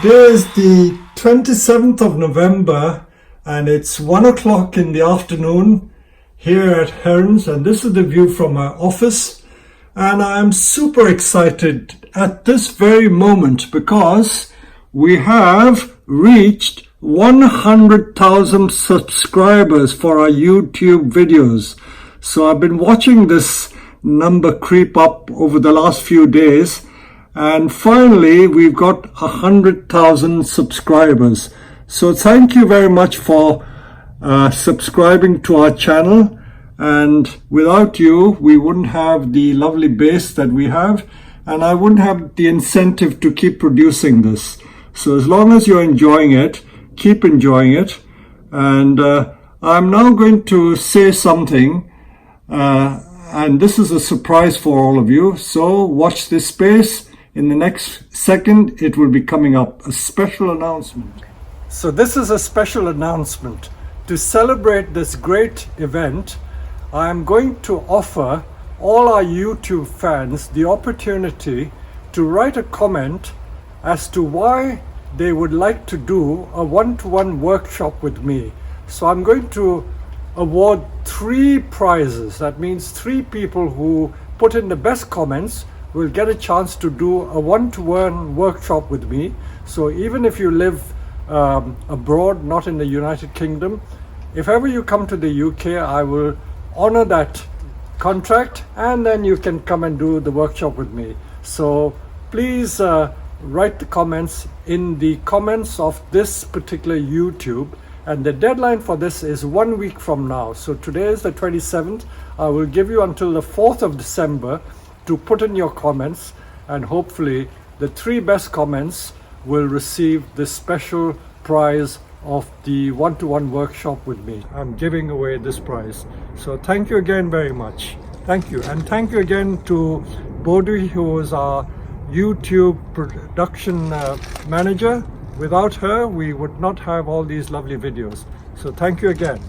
Today is the 27th of November and it's 1 o'clock in the afternoon here at Herons, and this is the view from my office. And I'm super excited at this very moment because we have reached 100,000 subscribers for our YouTube videos. So I've been watching this number creep up over the last few days, and finally we've got 100,000 subscribers. So thank you very much for subscribing to our channel, and without you we wouldn't have the lovely base that we have, and I wouldn't have the incentive to keep producing this. So as long as you're enjoying it, keep enjoying it. And I'm now going to say something, and this is a surprise for all of you, so watch this space. In the next second it will be coming up, a special announcement. So this is a special announcement. To celebrate this great event, I am going to offer all our YouTube fans the opportunity to write a comment as to why they would like to do a one-to-one workshop with me. So I'm going to award 3 prizes. That means 3 people who put in the best comments will get a chance to do a one-to-one workshop with me. So even if you live abroad, not in the United Kingdom, if ever you come to the UK, I will honor that contract, and then you can come and do the workshop with me. So please write the comments in the comments of this particular YouTube, and the deadline for this is 1 week from now. So today is the 27th. I will give you until the 4th of December to put in your comments, and hopefully the 3 best comments will receive this special prize of the one-to-one workshop with me. I'm giving away this prize. So thank you again very much. Thank you. And thank you again to Bodhi, who is our YouTube production manager. Without her, we would not have all these lovely videos. So thank you again.